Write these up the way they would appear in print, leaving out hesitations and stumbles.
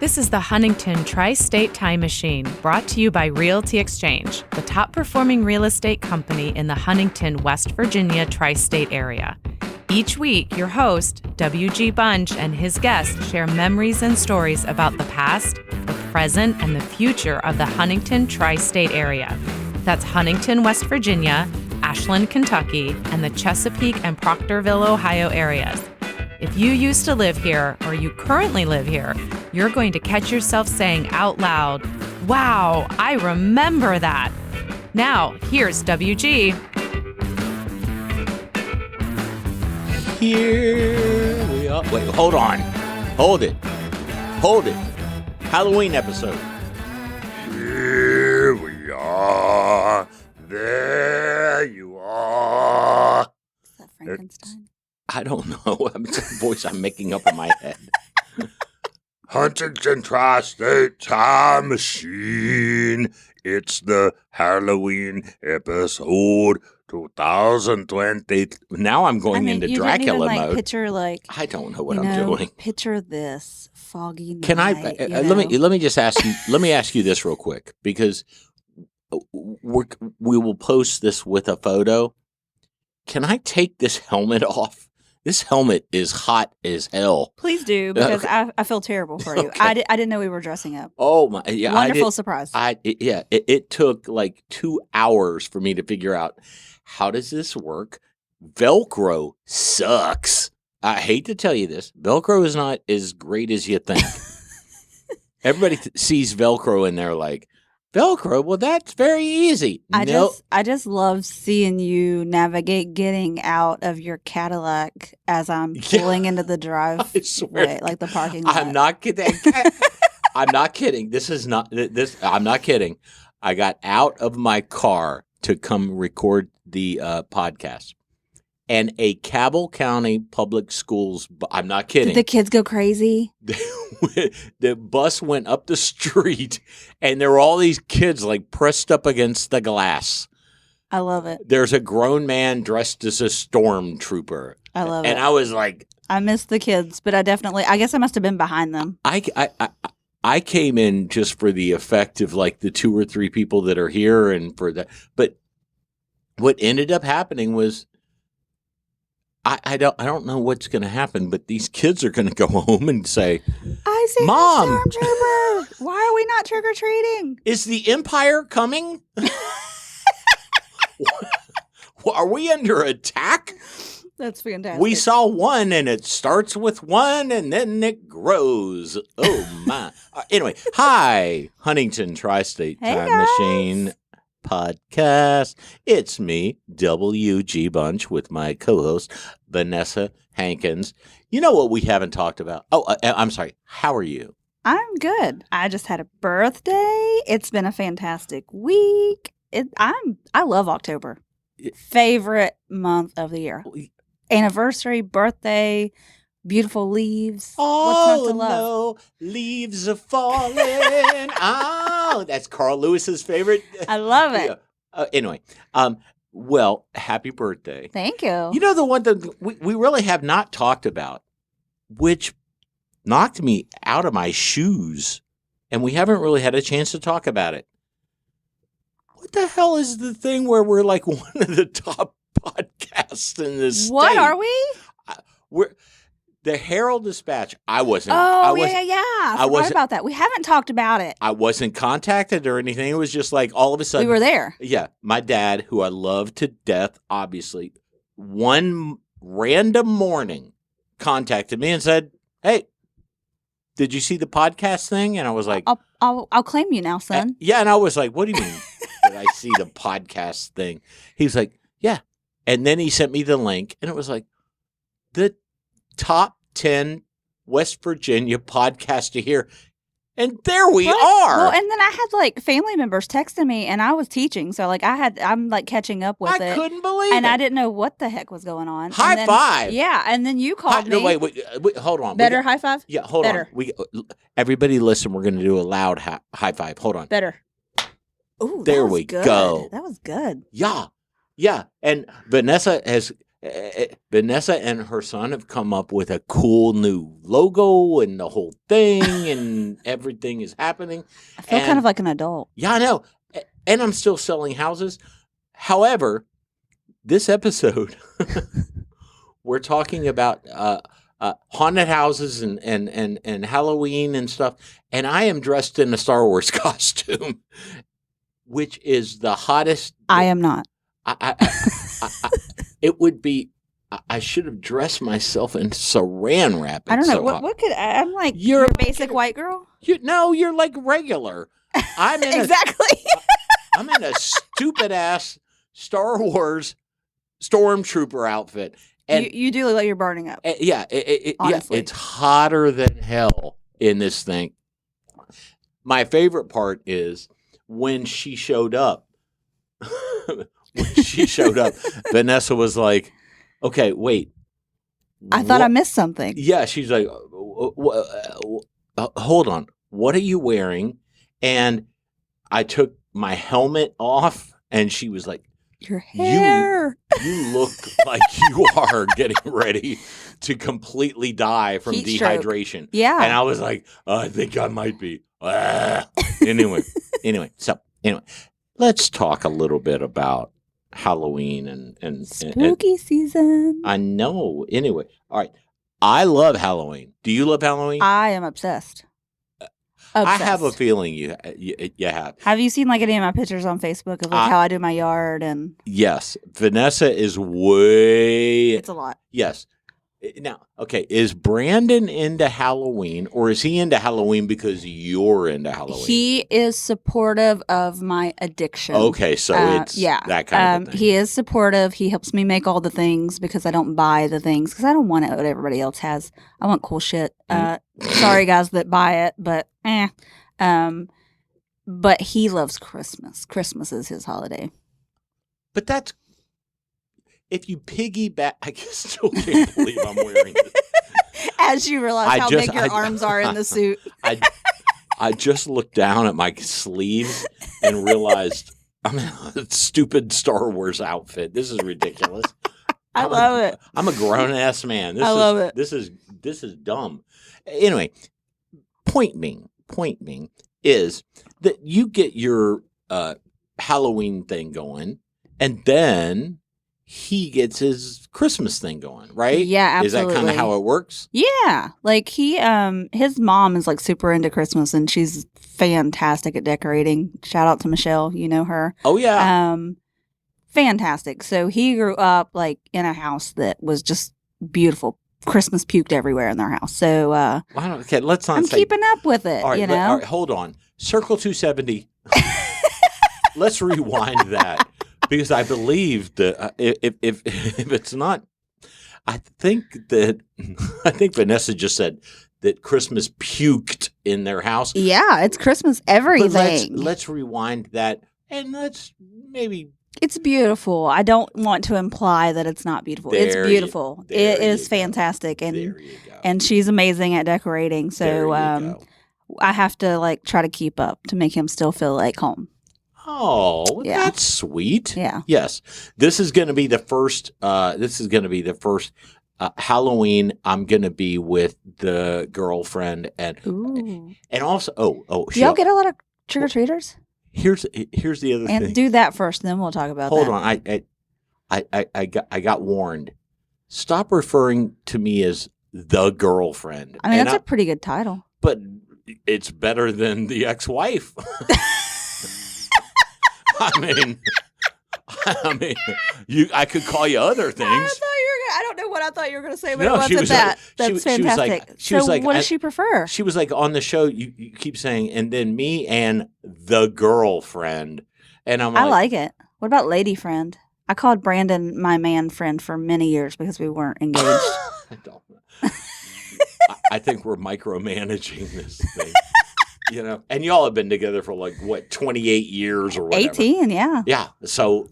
This is the Huntington Tri-State Time Machine, brought to you by Realty Exchange, the top-performing real estate company in the Huntington, West Virginia Tri-State Area. Each week, your host, W.G. Bunch, and his guests share memories and stories about the past, the present, and the future of the Huntington Tri-State Area. That's Huntington, West Virginia, Ashland, Kentucky, and the Chesapeake and Proctorville, Ohio areas. If you used to live here or you currently live here, you're going to catch yourself saying out loud, "Wow, I remember that." Now, here's WG. Here we are. Wait, hold on. Hold it. Halloween episode. Here we are. There you are. Is that Frankenstein? I don't know. It's a voice I'm making up in my head. Huntington Tri-State Time Machine. It's the Halloween episode 2020. Now I'm going into Dracula didn't even, mode. Picture I don't know what I'm doing. Picture this foggy night. Can I? Let me just ask you. Let me ask you this real quick, because we will post this with a photo. Can I take this helmet off? This helmet is hot as hell. Please do, because I feel terrible for you. Okay. I didn't know we were dressing up. Oh my! Yeah, wonderful surprise. It took like 2 hours for me to figure out, how does this work? Velcro sucks. I hate to tell you this. Velcro is not as great as you think. Everybody sees Velcro and they're like, Velcro? Well, that's very easy. I just love seeing you navigate getting out of your Cadillac as I'm pulling into the driveway, like the parking lot. I'm not kidding. I'm not kidding. This is not this. I'm not kidding. I got out of my car to come record the podcast, and a Cabell County Public Schools. I'm not kidding. Did the kids go crazy? The bus went up the street, and there were all these kids like pressed up against the glass. I love it. There's a grown man dressed as a stormtrooper. I love it. And I was like, I missed the kids, but I guess I must have been behind them. I came in just for the effect of like the 2 or 3 people that are here, and for that. But what ended up happening was, I don't know what's going to happen, but these kids are going to go home and say, "I see Mom, the stormtrooper. Why are we not trick or treating? Is the Empire coming? Are we under attack?" That's fantastic. We saw one, and it starts with 1, and then it grows. Oh my! Anyway, hi, Huntington Tri-State Time Machine podcast. It's me, W.G. Bunch, with my co-host, Vanessa Hankins. You know what we haven't talked about? Oh, I'm sorry. How are you? I'm good. I just had a birthday. It's been a fantastic week. I love October. Favorite month of the year. Anniversary, birthday, beautiful leaves. Oh, what's not to love? No, leaves are falling. Oh, that's Carl Lewis's favorite. I love it. Anyway, well, happy birthday. Thank you. You know, the one that we really have not talked about, which knocked me out of my shoes, and we haven't really had a chance to talk about it. What the hell is the thing where we're like one of the top podcasts in this state? What are we? We're the Herald Dispatch. I wasn't. Yeah. I forgot about that. We haven't talked about it. I wasn't contacted or anything. It was just like all of a sudden we were there. Yeah, my dad, who I love to death, obviously, one random morning contacted me and said, "Hey, did you see the podcast thing?" And I was like, "I'll claim you now, son." Yeah, and I was like, "What do you mean? Did I see the podcast thing?" He was like, "Yeah," and then he sent me the link, and it was like the top 10 West Virginia podcast to hear. And there we are. Well, and then I had like family members texting me, and I was teaching, so like I'm like catching up with it. I couldn't believe it. And I didn't know what the heck was going on. High five. Yeah, and then you called me. No, wait, hold on. Better high five? Yeah, hold on. Everybody listen, we're going to do a loud high five. Hold on. Better. Ooh, there we good. go. That was good. Yeah. And Vanessa has Vanessa and her son have come up with a cool new logo and the whole thing, and everything is happening. I feel kind of like an adult. Yeah, I know. And I'm still selling houses. However, this episode, we're talking about haunted houses and Halloween and stuff. And I am dressed in a Star Wars costume, which is the hottest. I am not. It would be. I should have dressed myself in Saran wrap. I don't know. So What could I'm like? You're You're a basic white girl. You're like regular. I'm in Exactly. I'm in a stupid ass Star Wars stormtrooper outfit, and you do look like you're burning up. yeah, Honestly. it's hotter than hell in this thing. My favorite part is when she showed up. Vanessa was like, "Okay, wait. I thought I missed something. Yeah, she's like, hold on. What are you wearing?" And I took my helmet off, and she was like, Your hair. You look like you are getting ready to completely die from Heat stroke. dehydration. Yeah. And I was like, I think I might be. Anyway, let's talk a little bit about Halloween and Spooky season. I know. Anyway, all right. I love Halloween. Do you love Halloween? I am obsessed. I have a feeling you have. Have you seen like any of my pictures on Facebook of like how I do my yard and? Yes, Vanessa is way. It's a lot. Yes. Now, okay, is Brandon into Halloween, or is he into Halloween because you're into Halloween? He is supportive of my addiction. Okay, so it's that kind of a thing. He is supportive. He helps me make all the things because I don't buy the things because I don't want what everybody else has. I want cool shit. Sorry, guys that buy it, but But he loves Christmas. Christmas is his holiday. But that's. If you piggyback, I still can't believe I'm wearing it. As you realize how big your arms are in the suit. I just looked down at my sleeves and realized I'm in a stupid Star Wars outfit. This is ridiculous. I love it. I'm a grown ass man. I love it. This is dumb. Anyway, point being is that you get your Halloween thing going, and then he gets his Christmas thing going, right? Yeah, absolutely. Is that kind of how it works? Yeah. Like his mom is like super into Christmas and she's fantastic at decorating. Shout out to Michelle. You know her. Oh, yeah. Fantastic. So he grew up like in a house that was just beautiful. Christmas puked everywhere in their house. So okay, let's not I'm keeping up with it, all right, you know? All right, hold on. Circle 270. Let's rewind that. Because I believe that if it's not, I think Vanessa just said that Christmas puked in their house. Yeah, it's Christmas everything. But let's rewind that and let's maybe. It's beautiful. I don't want to imply that it's not beautiful. It's beautiful. It is fantastic, and she's amazing at decorating. So I have to like try to keep up to make him still feel like home. Oh, yeah. That's sweet. Yeah. Yes. This is going to be the first Halloween I'm going to be with the girlfriend and also do y'all get a lot of trick or treaters? Here's the other thing. Do that first, then we'll talk about Hold that. on. I got warned. Stop referring to me as the girlfriend. I mean, that's a pretty good title. But it's better than the ex-wife. I mean, I could call you other things. I don't know what I thought you were going to say, but No, it wasn't that. That's fantastic. She was like, what does she prefer? She was like, on the show, you keep saying, and then me and the girlfriend. And I'm like, I like it. What about lady friend? I called Brandon my man friend for many years because we weren't engaged. I don't know. I think we're micromanaging this thing. You know, and y'all have been together for like what, 28 years or whatever. 18, yeah. Yeah. So,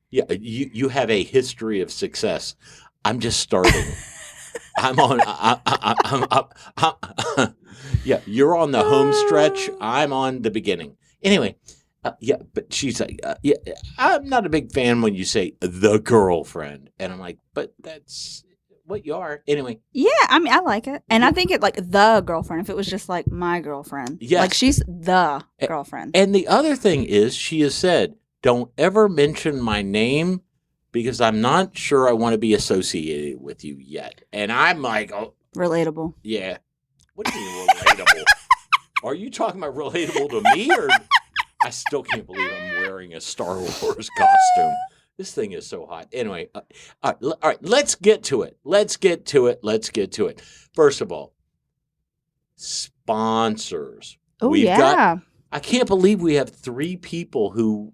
yeah, you have a history of success. I'm just starting. Yeah, you're on the home stretch. I'm on the beginning. Anyway, Yeah, but she's like, yeah, I'm not a big fan when you say the girlfriend. And I'm like, but that's what you are. Anyway. Yeah, I mean, I like it. And I think it like the girlfriend, if it was just like my girlfriend. Yes. Like she's the girlfriend. And the other thing is she has said, don't ever mention my name because I'm not sure I want to be associated with you yet. And I'm like, oh. Relatable. Yeah. What do you mean relatable? Are you talking about relatable to me or... I still can't believe I'm wearing a Star Wars costume. This thing is so hot. Anyway, all right, let's get to it. Let's get to it. First of all, sponsors. Oh, yeah. I can't believe we have 3 people who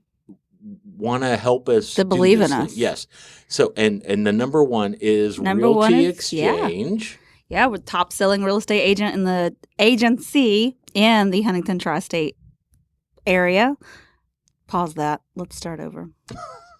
want to help us. To believe in us. Yes. So, and the number one is Realty Exchange. Yeah, we're top selling real estate agent in the agency in the Huntington Tri-State Area. Pause that. Let's start over.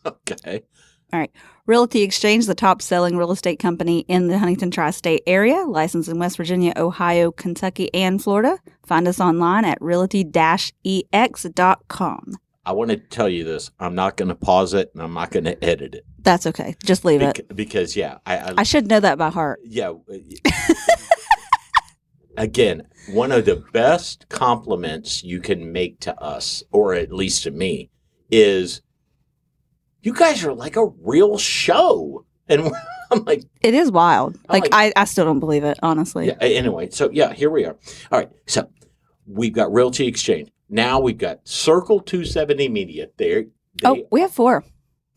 Okay. All right. Realty Exchange, the top selling real estate company in the Huntington Tri-State Area, licensed in West Virginia, Ohio, Kentucky, and Florida. Find us online at realty-ex.com. I want to tell you this. I'm not going to pause it, and I'm not going to edit it. That's okay. Just leave it. Because, yeah. I should know that by heart. Yeah. Again, one of the best compliments you can make to us, or at least to me, is you guys are like a real show. And I'm like... It is wild. I still don't believe it, honestly. Yeah, anyway, so yeah, here we are. All right, so we've got Realty Exchange. Now we've got Circle 270 Media. We have 4.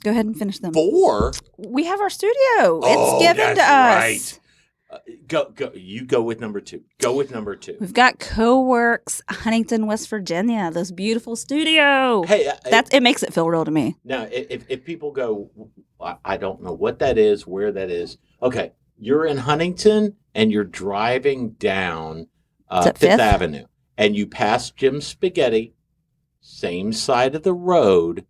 Go ahead and finish them. 4? We have our studio. It's given to us. Right. Go. You go with number 2. Go with number 2. We've got CoWorks, Huntington, West Virginia. This beautiful studio. Hey, it makes it feel real to me. Now, if people go, I don't know what that is, where that is. Okay, you're in Huntington and you're driving down Fifth Avenue, and you pass Jim's Spaghetti, same side of the road.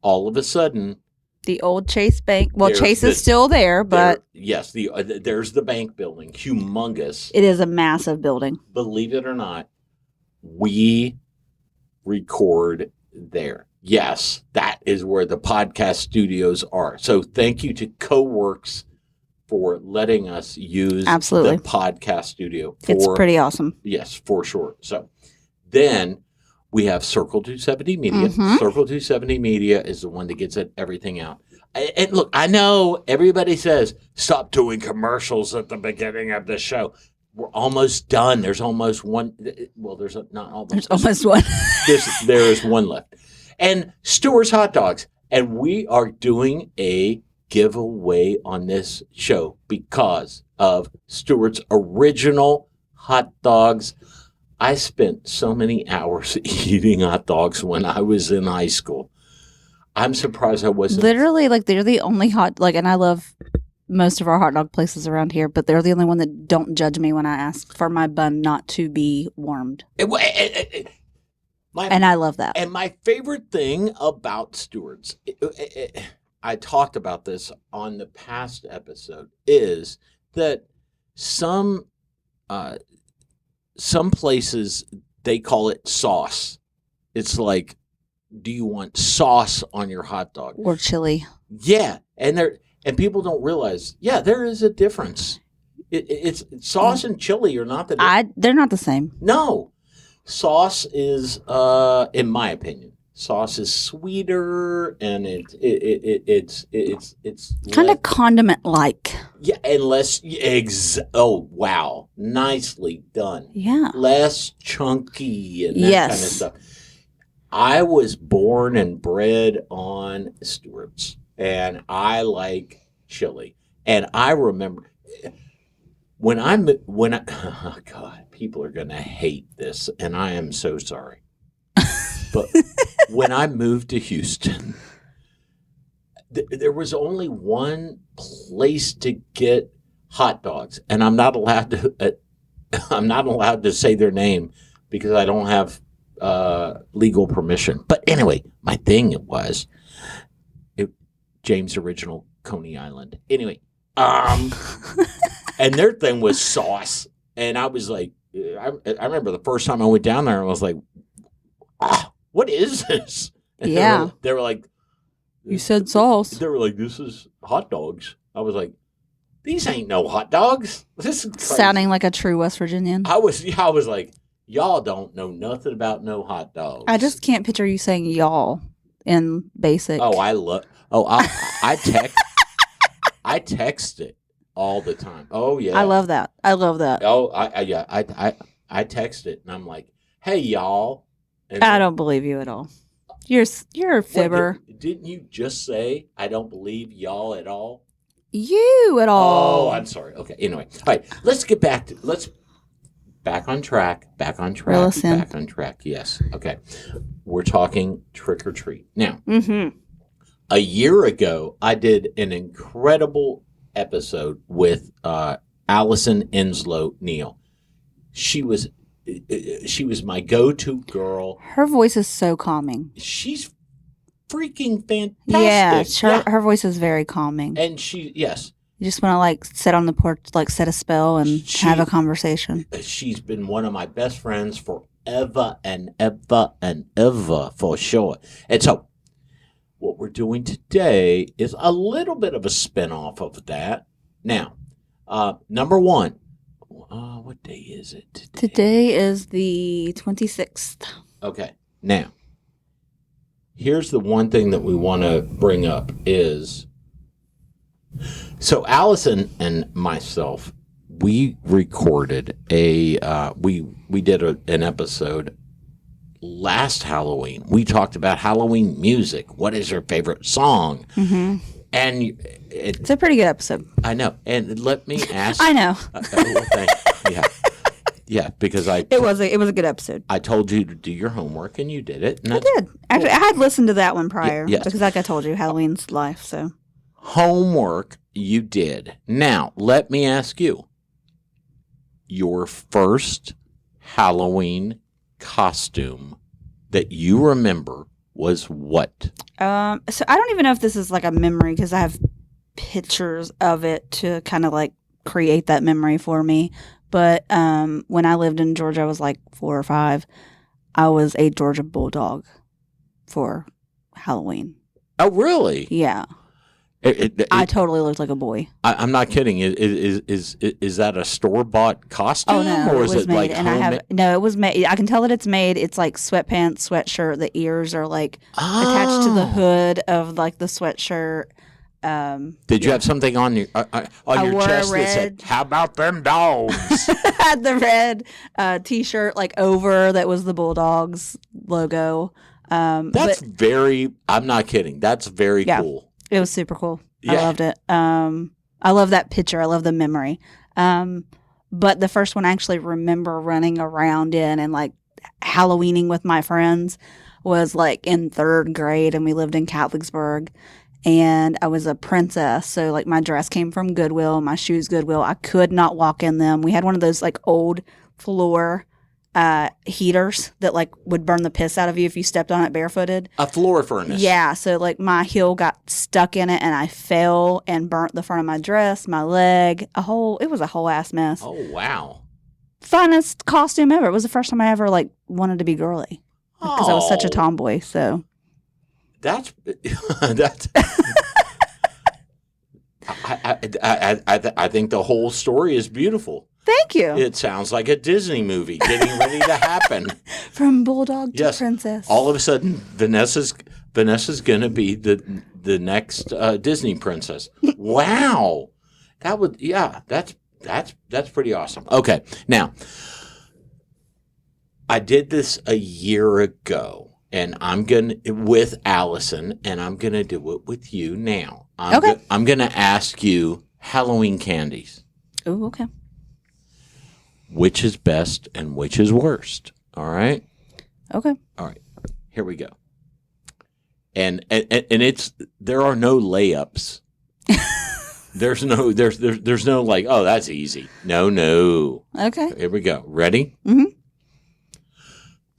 All of a sudden, the old Chase Bank. Well, Chase is still there, but yes, there's the bank building, humongous. It is a massive building. Believe it or not, we record there. Yes, that is where the podcast studios are. So thank you to CoWorks for letting us use the podcast studio. It's pretty awesome. Yes, for sure. So then we have Circle 270 Media. Mm-hmm. Circle 270 Media is the one that gets everything out. And look, I know everybody says, stop doing commercials at the beginning of the show. We're almost done. There's almost one. Well, not almost. There's almost one. There is one left. And Stewart's Hot Dogs. And we are doing a giveaway on this show because of Stewart's original hot dogs. I spent so many hours eating hot dogs when I was in high school. I'm surprised I wasn't. Literally, they're the only and I love most of our hot dog places around here, but they're the only one that don't judge me when I ask for my bun not to be warmed. And I love that. And my favorite thing about Stewart's, I talked about this on the past episode, is that some places, they call it sauce. It's like, do you want sauce on your hot dog? Or chili. Yeah. And people don't realize, there is a difference. It's sauce and chili are not the difference. They're not the same. No. Sauce is, in my opinion, sauce is sweeter and it's kind of condiment-like. Yeah, oh wow, nicely done. Yeah, less chunky and that kind of stuff. I was born and bred on Stewart's, and I like chili. And I remember when oh God, people are gonna hate this, and I am so sorry. But when I moved to Houston, there was only one place to get hot dogs, and I'm not allowed to say their name because I don't have legal permission. But anyway, my thing was James Original Coney Island. Anyway, and their thing was sauce, and I was like, I remember the first time I went down there, I was like, what is this? And Yeah. They were like, You said sauce. They were like, this is hot dogs. I was like, these ain't no hot dogs. This is crazy. Sounding like a true West Virginian. I was like, y'all don't know nothing about no hot dogs. I just can't picture you saying y'all in basic. I text it all the time. Oh yeah. I love that. Oh, I text it and I'm like, hey y'all. And I don't believe you at all. You're a fibber. Didn't you just say I don't believe y'all at all? You at all. Oh, I'm sorry. Okay. Anyway, all right. Let's back on track. Listen. Back on track. Yes. Okay. We're talking trick or treat now. Mm-hmm. A year ago, I did an incredible episode with Allison Enslow Neal. She was my go-to girl. Her voice is so calming. She's freaking fantastic. Yeah, her voice is very calming. And yes. You just want to like sit on the porch, like set a spell and have a conversation. She's been one of my best friends forever and ever and ever, for sure. And so what we're doing today is a little bit of a spinoff of that. Now, number one, what day is it today? Today is the 26th. Okay. Now, here's the one thing that we want to bring up is, so Allison and myself, we recorded we did an episode last Halloween. We talked about Halloween music. What is your favorite song? Mm-hmm. And it's a pretty good episode. I know. And let me ask. I know. Yeah, because it was a good episode. I told you to do your homework, and you did it. I did. Actually, I had listened to that one prior. Yes. Because like I told you, Halloween's life. So homework you did. Now, let me ask you. Your first Halloween costume that you remember was what? So I don't even know if this is like a memory because I have pictures of it to kind of like create that memory for me. But when I lived in Georgia, I was like 4 or 5. I was a Georgia Bulldog for Halloween. Oh, really? Yeah. I totally looked like a boy. I'm not kidding. Is that a store-bought costume? Oh, no. Or is it made. like and No, it was made. I can tell that it's made. It's like sweatpants, sweatshirt. The ears are like attached to the hood of like the sweatshirt. Did you have something on your chest that said, "How about them dogs"? I had the red T-shirt like over that was the Bulldogs logo. I'm not kidding. That's very cool. It was super cool. Yeah. I loved it. I love that picture. I love the memory. But the first one I actually remember running around in and like Halloweening with my friends was like in 3rd grade, and we lived in Catlettsburg. And I was a princess, so like my dress came from Goodwill, my shoes Goodwill. I could not walk in them. We had one of those like old floor heaters that like would burn the piss out of you if you stepped on it barefooted. A floor furnace. Yeah, so like my heel got stuck in it and I fell and burnt the front of my dress, my leg, it was a whole ass mess. Oh, wow. Funnest costume ever. It was the first time I ever like wanted to be girly because I was such a tomboy, so. That's I think the whole story is beautiful. Thank you. It sounds like a Disney movie getting ready to happen. From Bulldog to Princess. All of a sudden, Vanessa's going to be the next Disney princess. Wow, that's pretty awesome. Okay, now I did this a year ago. And I'm with Allison, and I'm gonna do it with you now. I'm gonna ask you Halloween candies. Oh, okay. Which is best and which is worst? All right. Okay. All right. Here we go. And there are no layups. There's no like, oh, that's easy. No. Okay. Here we go. Ready? Mm-hmm.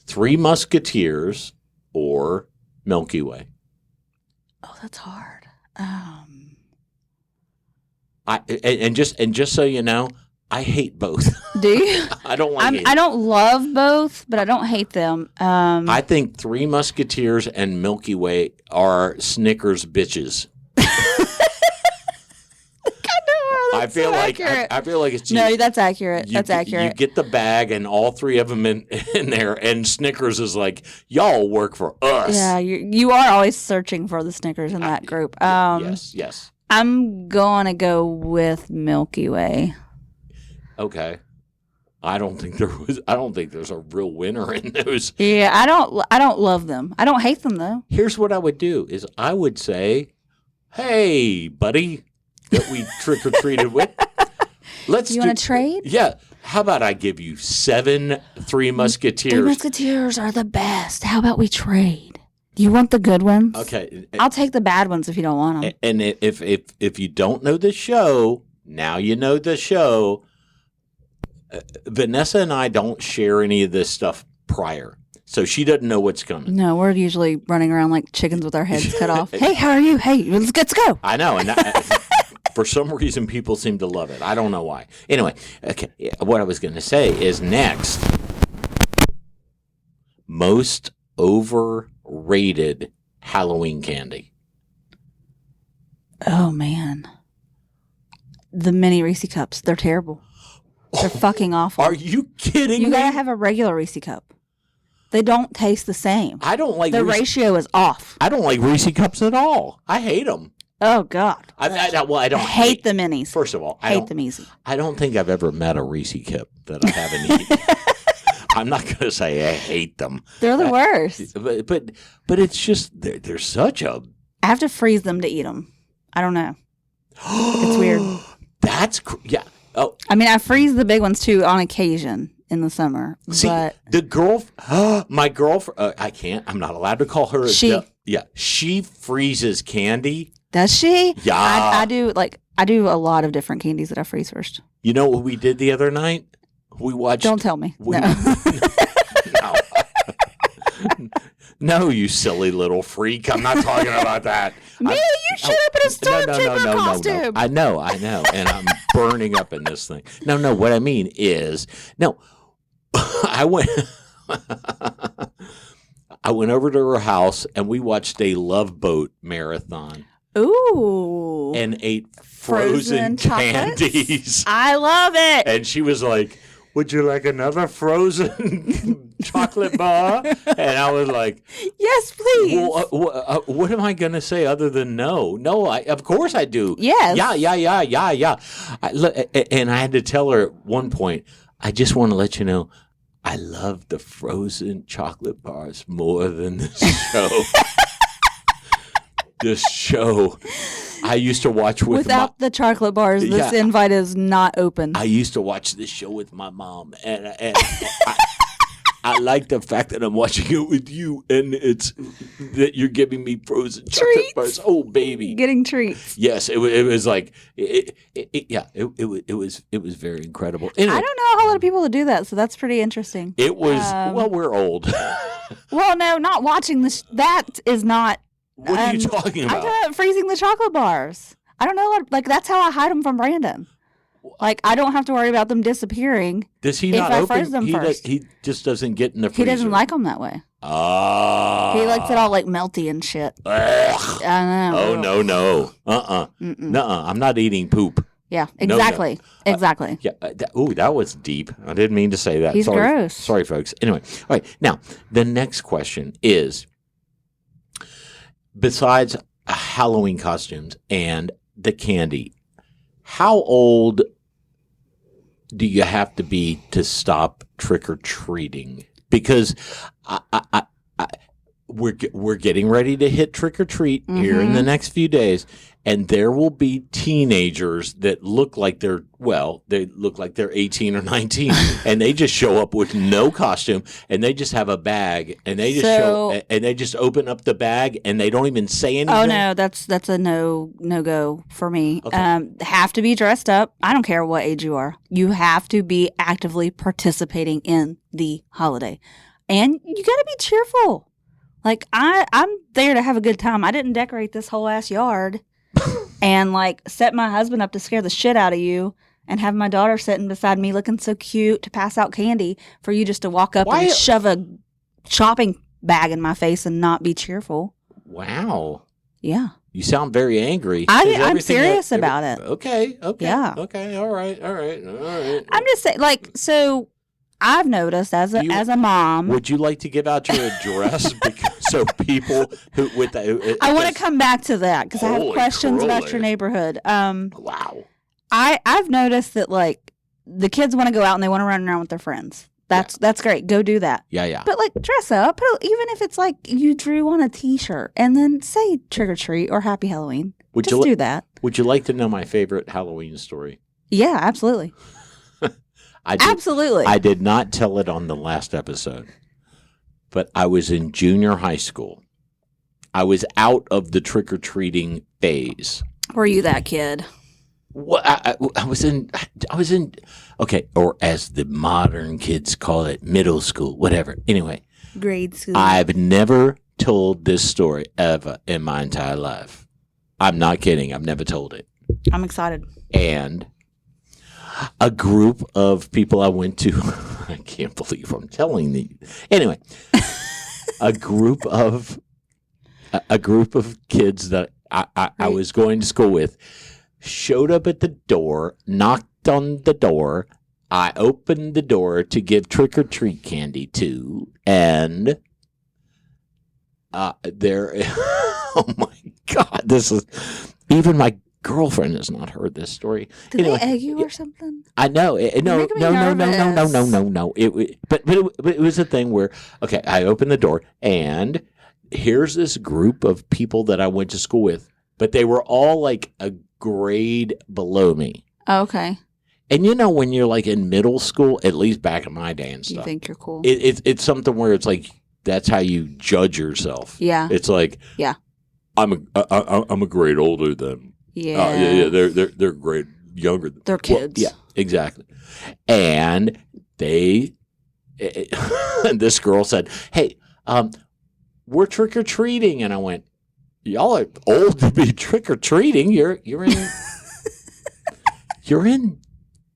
3 Musketeers or Milky Way? Oh, that's hard. And just so you know, I hate both. Do you? I don't like either. I don't love both, but I don't hate them. I think Three Musketeers and Milky Way are Snickers bitches. I feel like it's no, that's accurate. That's accurate. You get the bag and all three of them in there, and Snickers is like, y'all work for us. Yeah, you are always searching for the Snickers in that group. Yes. I'm gonna go with Milky Way. Okay. I don't think there's a real winner in those. Yeah, I don't love them. I don't hate them though. Here's what I would do is I would say, hey, buddy, that we trick or treated with. You want to trade? Yeah. How about I give you 7 Three Musketeers? Three Musketeers are the best. How about we trade? You want the good ones? Okay. I'll take the bad ones if you don't want them. And if you don't know the show, now you know the show. Vanessa and I don't share any of this stuff prior. So she doesn't know what's coming. No, we're usually running around like chickens with our heads cut off. Hey, how are you? Hey, let's go. I know. And for some reason, people seem to love it. I don't know why. Anyway, okay. What I was going to say is next, most overrated Halloween candy. Oh, man. The mini Reese cups. They're terrible. They're fucking awful. Are you kidding me? You gotta have a regular Reese cup. They don't taste the same. I don't like the ratio is off. I don't like Reese cups at all. I hate them. Oh God. I don't hate the minis. First of all, I hate them easy. I don't think I've ever met a Reese cup that I haven't eaten. I'm not going to say I hate them. They're the worst. But it's just they're such a. I have to freeze them to eat them. I don't know. It's weird. Yeah. Oh, I mean, I freeze the big ones too on occasion in the summer. See, but my girlfriend, I can't. I'm not allowed to call her. She freezes candy. Does she? Yeah, I do. I do a lot of different candies that I freeze first. You know what we did the other night? We watched. Don't tell me. No. No. No, you silly little freak. I'm not talking about that. Me, you showed up in a stormtrooper costume. No. I know. And I'm burning up in this thing. No, what I mean is, I went over to her house and we watched a Love Boat marathon. Ooh. And ate frozen candies. I love it. And she was like, would you like another frozen chocolate bar? And I was like, yes, please. Well, what am I going to say other than no? No, of course I do. Yes. Yeah. And I had to tell her at one point, I just want to let you know, I love the frozen chocolate bars more than this show. This show. I used to watch without the chocolate bars. This invite is not open. I used to watch this show with my mom, and I like the fact that I'm watching it with you, and it's that you're giving me frozen chocolate bars. Oh, baby, getting treats. Yes, it was like it was very incredible. Anyway, I don't know a whole lot of people that do that, so that's pretty interesting. It was we're old. Well, no, not watching this. That is not. What are you talking about? I'm talking about freezing the chocolate bars. I don't know. Like, that's how I hide them from Brandon. Like, I don't have to worry about them disappearing. Does he not open? Freeze them first. He just doesn't get in the freezer. He doesn't like them that way. Oh. He likes it all, like, melty and shit. Ugh. I know. Oh, no. Nuh-uh. I'm not eating poop. Yeah, exactly. No. Exactly. That was deep. I didn't mean to say that. He's gross. Sorry, folks. Anyway, all right. Now, the next question is, besides Halloween costumes and the candy, how old do you have to be to stop trick-or-treating? Because we're getting ready to hit trick-or-treat here in the next few days, and there will be teenagers that look like they're 18 or 19, and they just show up with no costume, and they just have a bag, and they just they just open up the bag, and they don't even say anything. Oh no, that's a no go for me. Okay. Have to be dressed up. I don't care what age you are. You have to be actively participating in the holiday, and you got to be cheerful. Like I'm there to have a good time. I didn't decorate this whole ass yard. And like set my husband up to scare the shit out of you and have my daughter sitting beside me looking so cute to pass out candy for you just to walk up and shove a shopping bag in my face and not be cheerful. Wow. Yeah. You sound very angry. I'm serious about it. Okay. Yeah. Okay. All right. I'm just saying, like, so I've noticed as a mom. Would you like to give out your address so people who with the, I want to come back to that because I have questions about your neighborhood. Wow. I've noticed that like the kids want to go out and they want to run around with their friends. That's great. Go do that. Yeah. But like dress up, even if it's like you drew on a T-shirt and then say trick or treat or happy Halloween. Just do that. Would you like to know my favorite Halloween story? Yeah, absolutely. Absolutely. I did not tell it on the last episode, but I was in junior high school. I was out of the trick or treating phase. Were you that kid? Well, I was in, okay, or as the modern kids call it, middle school, whatever. Anyway. Grade school. I've never told this story ever in my entire life. I'm not kidding. I've never told it. I'm excited. And a group of people I went to, I can't believe I'm telling you. Anyway, a group of kids that I was going to school with showed up at the door, knocked on the door. I opened the door to give trick-or-treat candy to, and there, oh my God, this is, even my girlfriend has not heard this story. Did they egg you or something? I know. No. But it was a thing where, okay, I opened the door, and here's this group of people that I went to school with, but they were all like a grade below me. Oh, okay. And you know when you're like in middle school, at least back in my day and stuff. You think you're cool. It's something where it's like that's how you judge yourself. Yeah. It's like I'm a grade older than. Yeah. They're grade younger. They're kids. Well, yeah, exactly. And this girl said, "Hey, we're trick or treating," and I went, "Y'all are old to be trick or treating. You're in you're in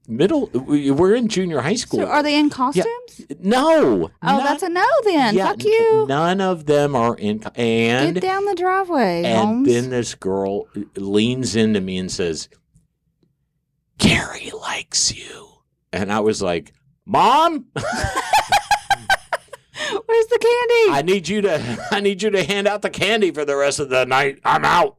middle. We're in junior high school. So are they in costumes? Yeah. No. Oh, that's a no then. Yeah, Fuck you. None of them are in. And get down the driveway. And Holmes. then this girl leans into me and says, "Carrie likes you," and I was like, "Mom." Where's the candy? I need you to hand out the candy for the rest of the night. I'm out.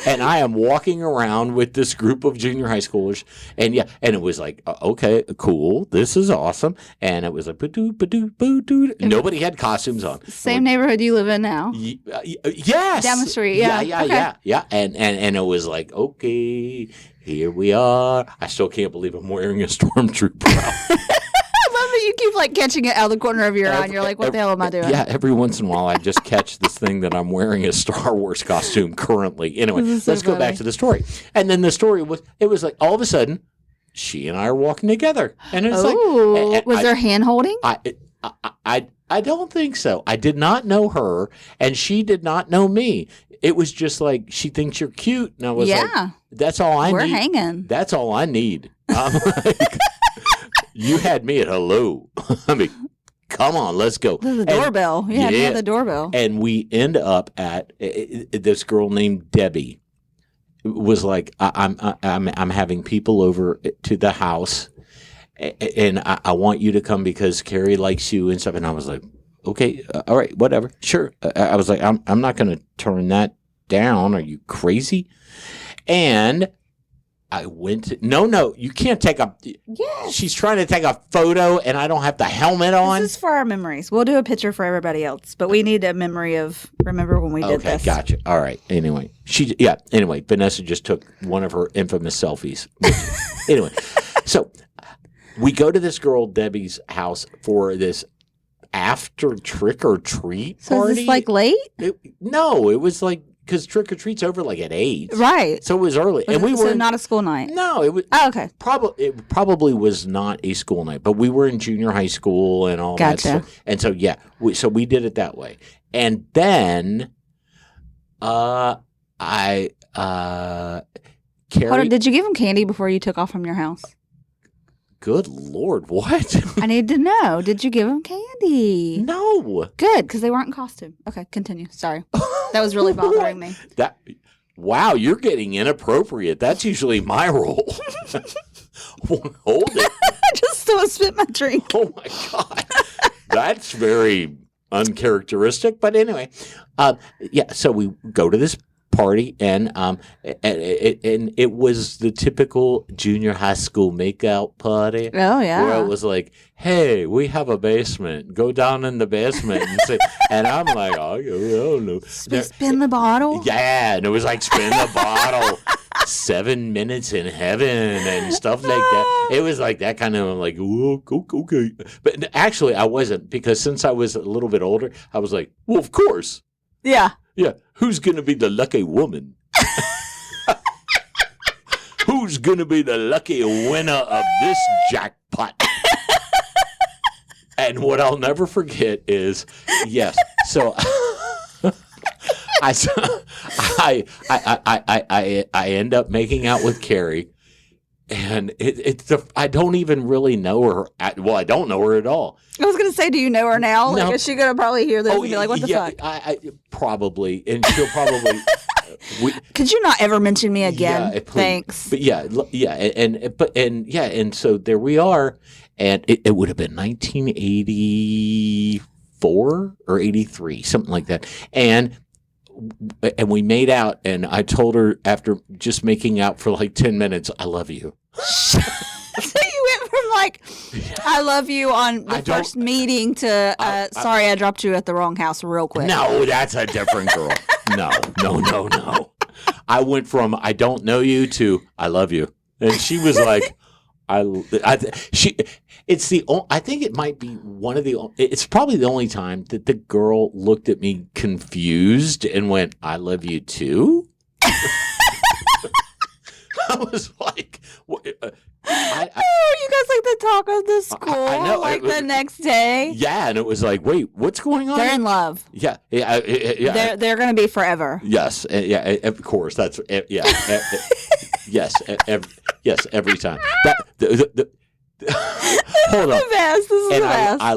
And I am walking around with this group of junior high schoolers, and it was like, okay, cool, this is awesome, and it was like, ba-doo. Nobody had costumes on. Same neighborhood you live in now. Yes, down the street. Yeah, yeah, and it was like, okay, here we are. I still can't believe I'm wearing a stormtrooper outfit. You keep like catching it out of the corner of your eye, and you're like, "What the hell am I doing?" Yeah, every once in a while, I just catch this thing that I'm wearing a Star Wars costume currently. Anyway, let's go back to the story. And then the story was like all of a sudden, she and I are walking together, and it's like, was there hand holding? I don't think so. I did not know her, and she did not know me. It was just like she thinks you're cute, and I was like, "That's all I need. We're hanging. That's all I need." I'm like, you had me at hello. I mean, come on, let's go. The doorbell. Yeah, the doorbell. And we end up at this girl named Debbie. It was like, I'm having people over to the house, and I want you to come because Carrie likes you and stuff. And I was like, okay, all right, whatever, sure. I was like, I'm not going to turn that down. Are you crazy? And I went to, no, you can't take a, yes. She's trying to take a photo and I don't have the helmet on. This is for our memories. We'll do a picture for everybody else, but we need a memory of, remember when we did this. Okay, gotcha. All right. Anyway, Vanessa just took one of her infamous selfies. Anyway, so we go to this girl, Debbie's house for this after trick or treat party. So is this like late? No, it was like, because trick or treat's over like at 8, right? So it was early, and we were so not a school night. No, it was. Oh, okay. It probably was not a school night, but we were in junior high school and all that stuff. And so we did it that way. And then, I Hold on, Carrie, did you give them candy before you took off from your house? good Lord, what? I need to know. Did you give them candy? No. Good, because they weren't in costume. Okay, continue. Sorry. That was really bothering me. Wow, you're getting inappropriate. That's usually my role. Hold it. I just still spit my drink. Oh my God. That's very uncharacteristic. But anyway, so we go to this party, and it was the typical junior high school makeout party. Oh, yeah. Where it was like, hey, we have a basement. Go down in the basement and say, and I'm like, oh, I don't know. Spin the bottle? Yeah, and it was like spin the bottle. 7 minutes in heaven and stuff like that. It was like that kind of like, okay. But actually, I wasn't, because since I was a little bit older, I was like, well, of course. Yeah. Yeah. Who's going to be the lucky woman? Who's going to be the lucky winner of this jackpot? And what I'll never forget is, yes, so I end up making out with Carrie, and I don't even really know her. I don't know her at all. I was going to say, do you know her now? No. Like, is she going to probably hear this and be like, what the fuck? I probably, and she'll probably. Could you not ever mention me again? Yeah, please. Thanks. But and so there we are, and it would have been 1984 or 83, something like that, and we made out, and I told her after just making out for like 10 minutes, I love you. So you went from like, I love you on the first meeting to, sorry, I dropped you at the wrong house real quick. No, that's a different girl. No. I went from I don't know you to I love you. And she was like, I think it might be it's probably the only time that the girl looked at me confused and went, I love you too? I was like, you guys like the talk of the school, I know, the next day. Yeah, and it was like, wait, what's going on? They're in love. Yeah. They're going to be forever. Yes, of course. That's yes, every time. Hold on. This is the best. I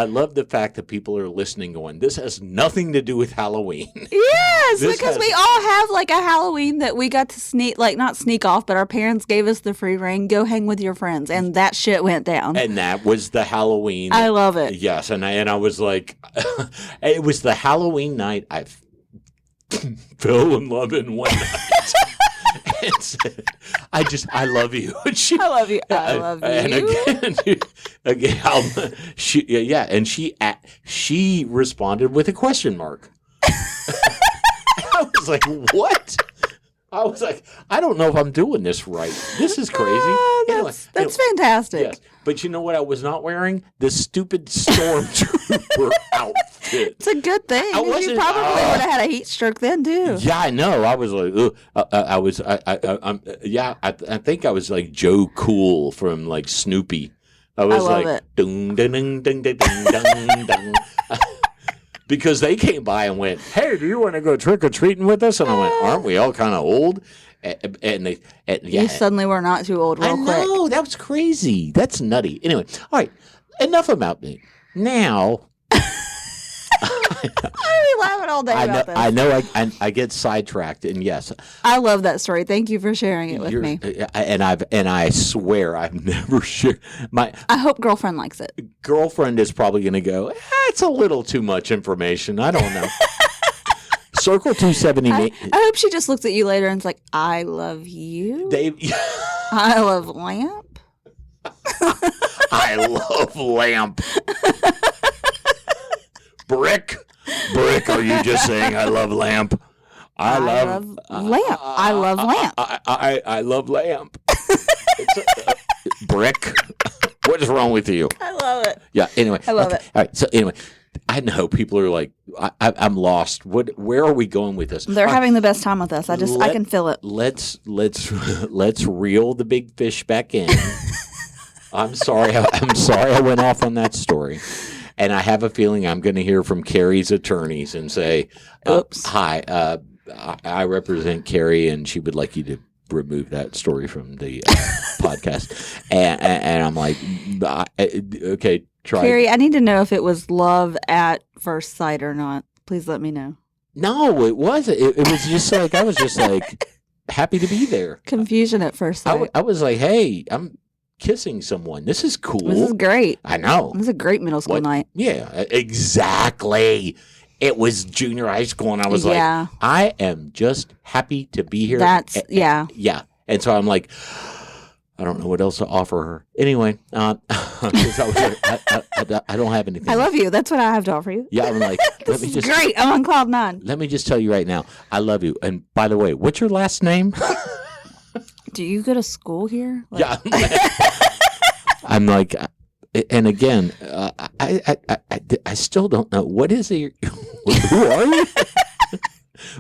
love the fact that people are listening going, this has nothing to do with Halloween. Yes, because we all have like a Halloween that we got to not sneak off, but our parents gave us the free rein, go hang with your friends, and that shit went down. And that was the Halloween. I love it. Yes, and I was like, it was the Halloween night I fell in love in one night. And said, I love you. I love you. I love you. And again, she responded with a question mark. I was like, what? I was like, I don't know if I'm doing this right. This is crazy. That's fantastic. Yes. But you know what I was not wearing? This stupid stormtrooper outfit. It's a good thing. You probably would have had a heat stroke then too. Yeah, I know. I was like, I think I was like Joe Cool from like Snoopy. I was like, dung, dung, dung, dung, dung, dung, dung. Because they came by and went, hey, do you want to go trick-or-treating with us? And I went, aren't we all kind of old? And you suddenly were not too old real quick. I know, that was crazy. That's nutty. Anyway, all right, enough about me. Now, I'm laughing all day about this. I know I get sidetracked, and yes. I love that story. Thank you for sharing it with me. And I swear I've never shared I hope girlfriend likes it. Girlfriend is probably going to go, it's a little too much information. I don't know. Circle 278. I hope she just looks at you later and is like, I love you. Dave. I love Lamp. I love Lamp. Brick, are you just saying I love Lamp? I love Lamp. I love Lamp. I love Lamp. Brick. What is wrong with you? I love it. Yeah, anyway. I love it. All right, so anyway, I know people are like, I'm lost. Where are we going with this? They're having the best time with us. I can feel it. Let's reel the big fish back in. I'm sorry I went off on that story. And I have a feeling I'm going to hear from Carrie's attorneys and say, oops. Hi, I represent Carrie, and she would like you to remove that story from the podcast. And I'm like, okay, try. Carrie, I need to know if it was love at first sight or not. Please let me know. No, it wasn't. It was just like, I was just like happy to be there. Confusion at first sight. I was like, hey, I'm kissing someone. This is cool. This is great. I know. This is a great middle school night. Yeah, exactly. It was junior high school, and I was like, I am just happy to be here. Yeah. And so I'm like, I don't know what else to offer her. Anyway, 'cause I don't have anything. I love you. That's what I have to offer you. Yeah, I'm like, This is great. I'm on cloud 9. Let me just tell you right now, I love you. And by the way, what's your last name? Do you go to school here? Yeah. I'm like, and again, I still don't know. What is it? Who are you?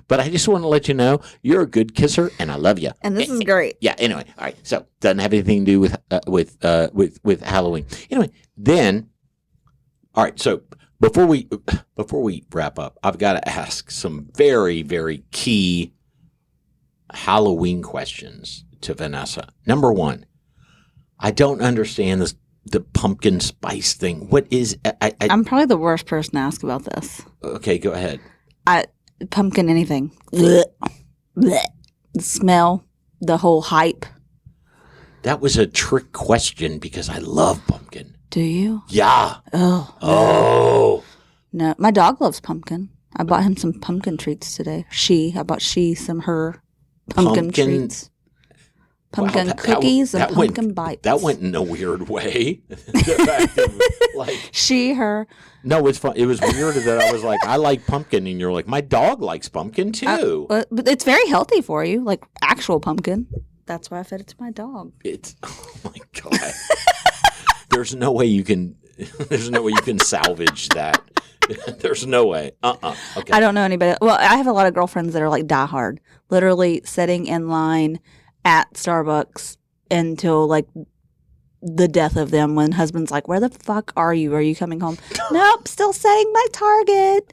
But I just want to let you know you're a good kisser, and I love you. And this is great. Yeah. Anyway, all right. So doesn't have anything to do with Halloween. Anyway, then, all right. So before we wrap up, I've got to ask some very, very key Halloween questions to Vanessa. Number one, I don't understand the pumpkin spice thing. What is? I'm probably the worst person to ask about this. Okay, go ahead. Pumpkin anything. Blech. Blech. The smell, the whole hype. That was a trick question because I love pumpkin. Do you? Yeah. Oh. No, my dog loves pumpkin. I bought him some pumpkin treats today. I bought some her pumpkin treats. Pumpkin cookies and pumpkin bites. That went in a weird way. Her. No, it's fun. It was weird that I was like, I like pumpkin, and you're like, my dog likes pumpkin too. But it's very healthy for you, like actual pumpkin. That's why I fed it to my dog. Oh my God. There's no way you can salvage that. There's no way. Okay. I don't know anybody. Well, I have a lot of girlfriends that are like diehard, literally sitting in line at Starbucks until like the death of them when husband's like, where the fuck are you? Are you coming home? Nope, still setting my target.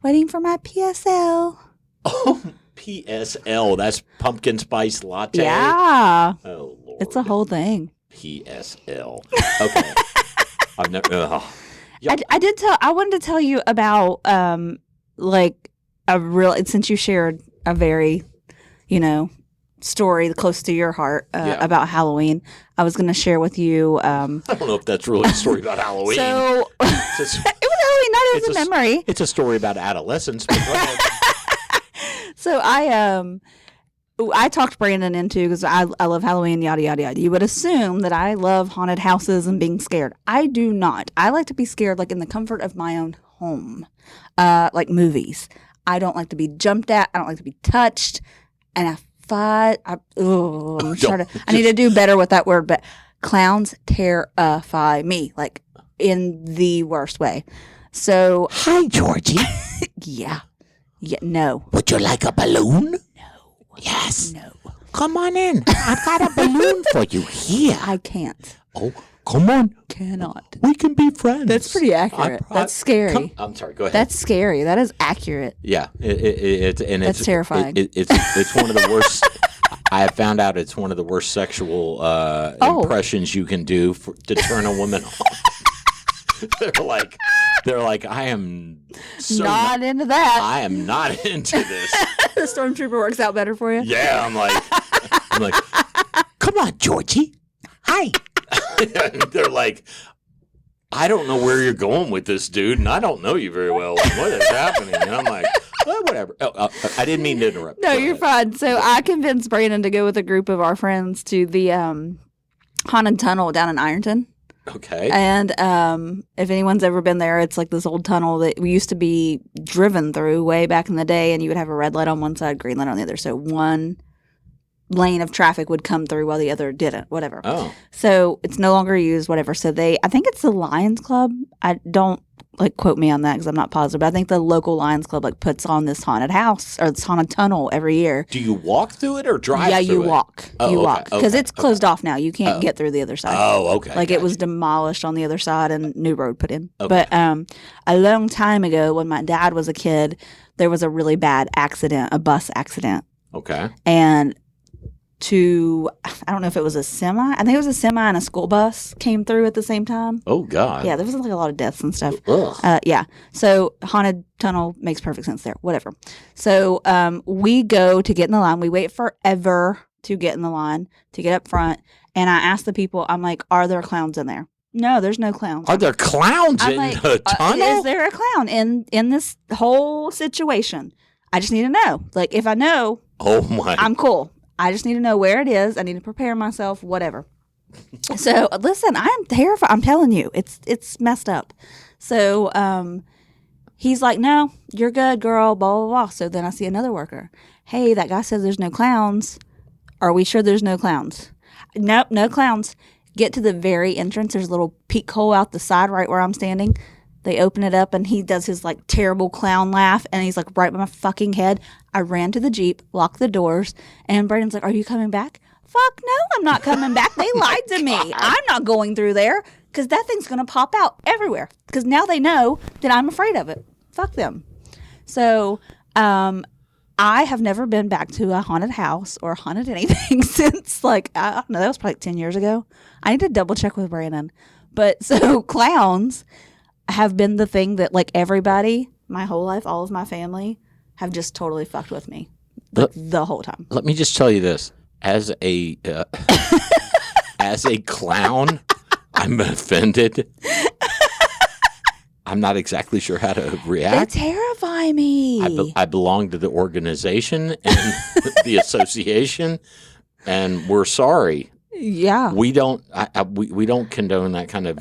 Waiting for my PSL. Oh, PSL. That's pumpkin spice latte? Yeah. Oh, Lord. It's a whole thing. PSL. Okay. I've never... Yep. I wanted to tell you about since you shared a very, story close to your heart about Halloween. I was going to share with you. I don't know if that's really a story about Halloween. So it was Halloween night. It was a memory. It's a story about adolescence. But go ahead. So I talked Brandon into, because I love Halloween, yada, yada, yada. You would assume that I love haunted houses and being scared. I do not. I like to be scared like in the comfort of my own home, like movies. I don't like to be jumped at. I don't like to be touched. And I need to do better with that word, but clowns terrify me, like in the worst way. So, hi, Georgie. Yeah, no. Would you like a balloon? No. Yes. No. Come on in. I've got a balloon for you here. I can't. Oh, come on. Cannot. We can be friends. That's pretty accurate. That's scary. I'm sorry. Go ahead. That's scary. That is accurate. Yeah. That's terrifying. It's one of the worst. I have found out it's one of the worst sexual impressions you can do to turn a woman on. They're like, I am not into that. I am not into this. The stormtrooper works out better for you. Yeah, I'm like, come on, Georgie. Hi. They're like, I don't know where you're going with this, dude, and I don't know you very well. What is happening? And I'm like, well, whatever. I didn't mean to interrupt. No, you're fine. So I convinced Brandon to go with a group of our friends to the haunted tunnel down in Ironton. Okay. And if anyone's ever been there, it's like this old tunnel that we used to be driven through way back in the day, and you would have a red light on one side, green light on the other. So one lane of traffic would come through while the other didn't, whatever. Oh. So it's no longer used, whatever. So I think it's the Lions Club. I don't quote me on that because I'm not positive, but I think the local Lions Club puts on this haunted house or this haunted tunnel every year. Do you walk through it or drive through it? Yeah, you walk. You walk. Because it's closed off now. You can't Oh. get through the other side. Oh, okay. It was demolished on the other side and new road put in. Okay. But a long time ago when my dad was a kid, there was a really bad accident, a bus accident. Okay. And I don't know if it was a semi. I think it was a semi and a school bus came through at the same time. Oh, God. Yeah, there was like a lot of deaths and stuff. Ugh. Yeah. So haunted tunnel makes perfect sense there. Whatever. So we go to get in the line. We wait forever to get in the line, to get up front. And I ask the people, I'm like, are there clowns in there? No, there's no clowns. Are there clowns I'm in like, the tunnel? Is there a clown in this whole situation? I just need to know. Like, if I know, Oh, my. I'm cool. I just need to know where it is. I need to prepare myself, whatever. So, listen, I'm terrified. I'm telling you, it's messed up. So, he's like, no, you're good, girl, blah, blah, blah. So then I see another worker. Hey, that guy says there's no clowns. Are we sure there's no clowns? Nope, no clowns. Get to the very entrance. There's a little peek hole out the side right where I'm standing. They open it up, and he does his, like, terrible clown laugh, and he's, like, right by my fucking head. I ran to the Jeep, locked the doors, and Brandon's like, are you coming back? Fuck no, I'm not coming back. They lied to me. I'm not going through there because that thing's going to pop out everywhere because now they know that I'm afraid of it. Fuck them. So I have never been back to a haunted house or haunted anything since, like, I don't know, that was probably 10 years ago. I need to double check with Brandon. But so clowns have been the thing that, like, everybody, my whole life, all of my family, have just totally fucked with me the whole time. Let me just tell you this. As a clown, I'm offended. I'm not exactly sure how to react. They terrify me. I belong to the organization and the association, and we're sorry. Yeah. We don't we don't condone that kind of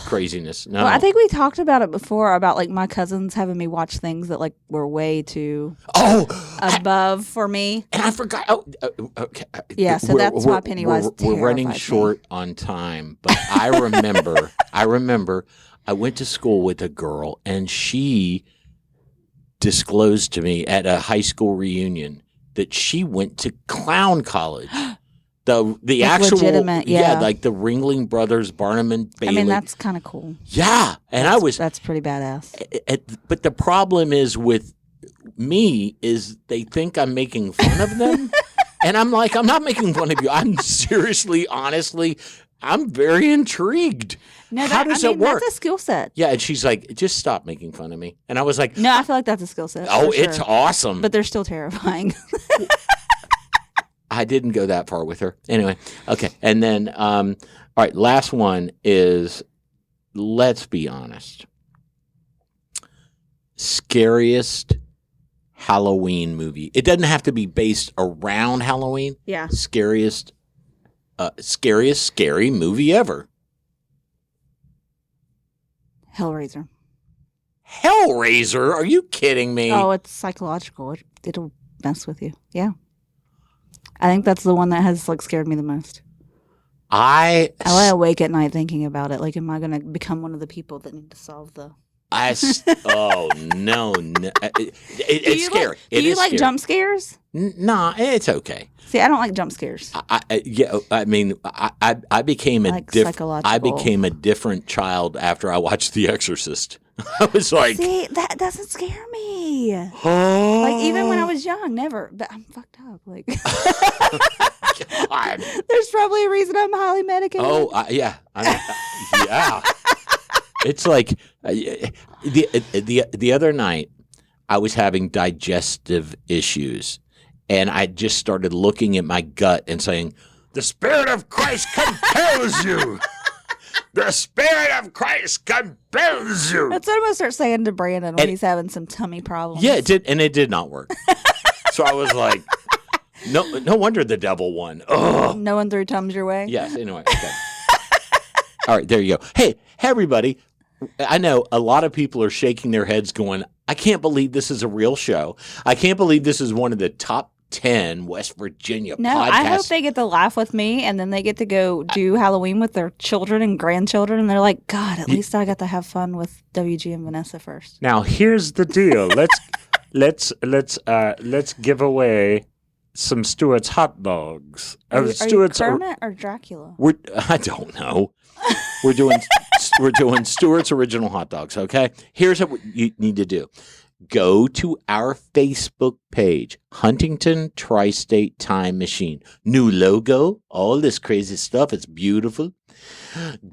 craziness. No. Well, I think we talked about it before about, like, my cousins having me watch things that, like, were way too above for me. And I forgot. Oh, okay. Yeah, so that's why Pennywise we're running terrified short me. on time, but I remember I went to school with a girl, and she disclosed to me at a high school reunion that she went to clown college. The Like actual legitimate, yeah. like the Ringling Brothers, Barnum and Bailey. I mean, that's kind of cool. Yeah, and That's pretty badass. but the problem is with me is they think I'm making fun of them, and I'm like, I'm not making fun of you. I'm seriously, honestly, I'm very intrigued. No, How does it work? That's a skill set. Yeah, and she's like, just stop making fun of me. And I was like, No, I feel like that's a skill set. oh, for sure. it's awesome. But they're still terrifying. I didn't go that far with her. Anyway, okay. And then, all right, last one is, let's be honest, scariest Halloween movie. It doesn't have to be based around Halloween. Yeah. Scariest scary movie ever. Hellraiser. Hellraiser? Are you kidding me? Oh, it's psychological. It'll mess with you. Yeah. I think that's the one that has, like, scared me the most. I lay awake at night thinking about it. Like, am I going to become one of the people that need to solve the... Oh, no. It's scary. Do you like jump scares? Nah, it's okay. See, I don't like jump scares. I mean, I became I became a different child after I watched The Exorcist. I was like, see, that doesn't scare me. Like, even when I was young, never. But I'm fucked up. Like, God. There's probably a reason I'm highly medicated. Oh, yeah. Yeah. It's like the other night, I was having digestive issues, and I just started looking at my gut and saying, The Spirit of Christ compels you. The Spirit of Christ compels you. That's what I'm going to start saying to Brandon when he's having some tummy problems. Yeah, it did, and it did not work. So I was like, no wonder the devil won. Ugh. No one threw Tums your way? Yes, anyway. Okay. All right, there you go. Hey, everybody. I know a lot of people are shaking their heads going, I can't believe this is a real show. I can't believe this is one of the top 10 West Virginia podcasts. I hope they get to laugh with me, and then they get to go do Halloween with their children and grandchildren, and they're like, God, at least I got to have fun with WG and Vanessa first. Now, here's the deal. Let's give away some Stewart's hot dogs. Are you Kermit or Dracula? I don't know. We're doing Stewart's original hot dogs, okay? Here's what you need to do. go to our Facebook page, Huntington Tri-State Time Machine. New logo, all this crazy stuff. It's beautiful.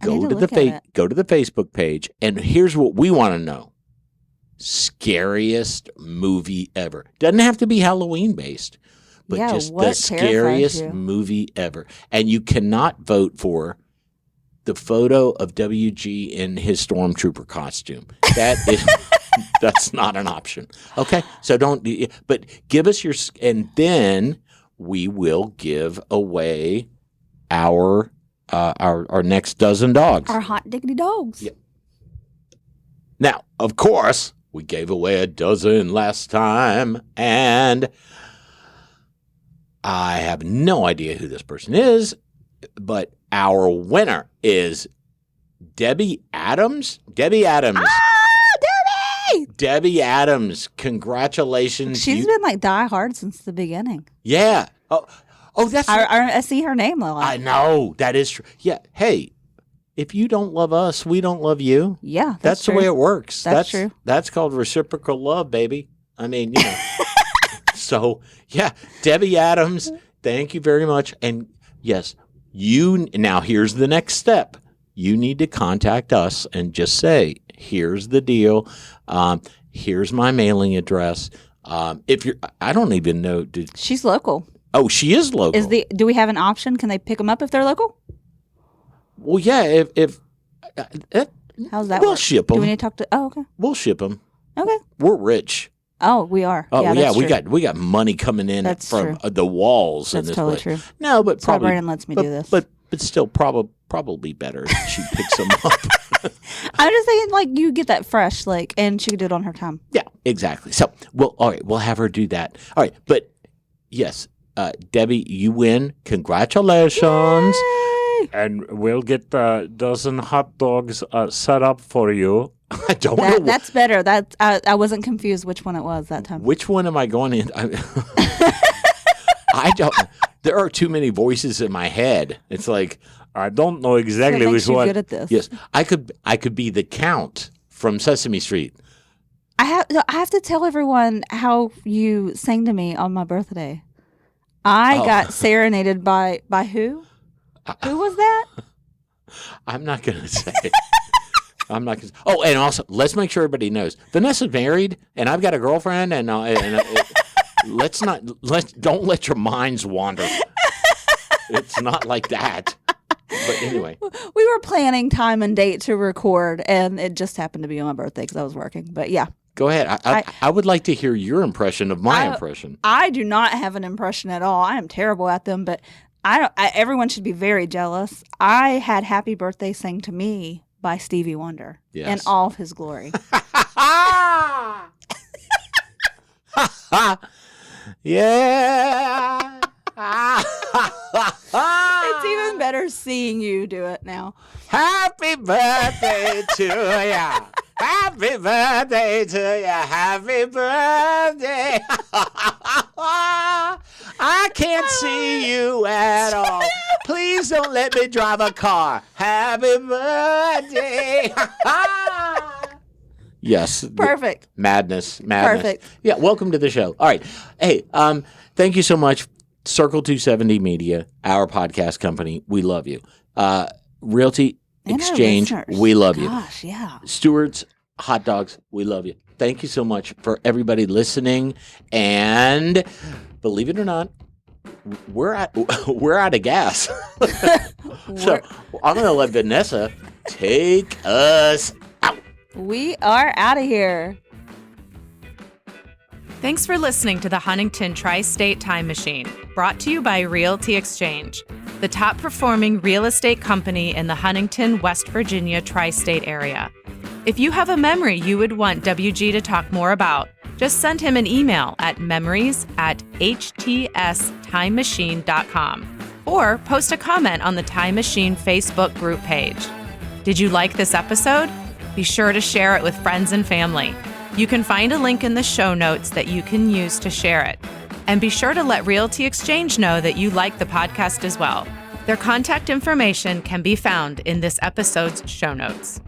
Go to the Facebook page, and here's what we want to know. Scariest movie ever. Doesn't have to be Halloween based, but just the scariest movie ever. And you cannot vote for the photo of WG in his stormtrooper costume. That is that's not an option. Okay, so but give us your, and then we will give away our next dozen dogs. Our hot diggity dogs. Yeah. Now, of course, we gave away a dozen last time, and I have no idea who this person is, but our winner is Debbie Adams. Debbie Adams. Debbie! Debbie Adams. Congratulations. She's been like die hard since the beginning. Yeah. Oh, that's. I see her name a lot. I know. That is true. Yeah. Hey, if you don't love us, we don't love you. Yeah. That's the way it works. That's true. That's called reciprocal love, baby. I mean, you know. So, yeah. Debbie Adams, thank you very much. And yes, now here's the next step. You need to contact us and just say, here's the deal. Here's my mailing address. If you're, I don't even know. She's local. Oh, she is local. Do we have an option? Can they pick them up if they're local? Well, yeah. How's that? We'll work? ship them. Do we need to talk to? Oh, okay. We'll ship them. Okay. We're rich. Oh, we are. Oh, yeah, that's we true. got money coming in That's from true. The walls. That's in this totally place. true. No, but So probably Brandon lets me do this. But still, probably better if she picks them up. I'm just saying, like, you get that fresh, like, and she could do it on her time. Yeah, exactly. So, all right, we'll have her do that. All right, but yes, Debbie, you win. Congratulations. Yay! And we'll get a dozen hot dogs set up for you. I don't know. That's better. I wasn't confused which one it was that time. Which one am I going in? I don't. There are too many voices in my head. It's like I don't know exactly What which makes you one. good at this? yes, I could be the Count from Sesame Street. I have to tell everyone how you sang to me on my birthday. I got serenaded by who? Who was that? I'm not going to say. I'm not going to. Oh, and also, let's make sure everybody knows. Vanessa's married, and I've got a girlfriend, and don't let your minds wander. It's not like that. But anyway. We were planning time and date to record, and it just happened to be on my birthday because I was working. But yeah. Go ahead. I would like to hear your impression of my impression. I do not have an impression at all. I am terrible at them, but everyone should be very jealous. I had Happy Birthday sang to me by Stevie Wonder in all of his glory. Yeah. It's even better seeing you do it now. Happy birthday to ya. Happy birthday to ya. Happy birthday. I can't see you at all. Please don't let me drive a car. Happy birthday. Yes. Perfect. Madness. Perfect. Yeah, welcome to the show. All right. Hey, thank you so much. Circle 270 Media, our podcast company. We love you. Realty Exchange, we love you. Gosh, yeah. Stewart's Hot Dogs, we love you. Thank you so much for everybody listening. And believe it or not, we're out of gas. So I'm going to let Vanessa take us out. We are out of here. Thanks for listening to the Huntington Tri-State Time Machine, brought to you by Realty Exchange, the top performing real estate company in the Huntington, West Virginia Tri-State Area. If you have a memory you would want WG to talk more about, just send him an email at memories@HTSTimemachine.com or post a comment on the Time Machine Facebook group page. Did you like this episode? Be sure to share it with friends and family. You can find a link in the show notes that you can use to share it. And be sure to let Realty Exchange know that you like the podcast as well. Their contact information can be found in this episode's show notes.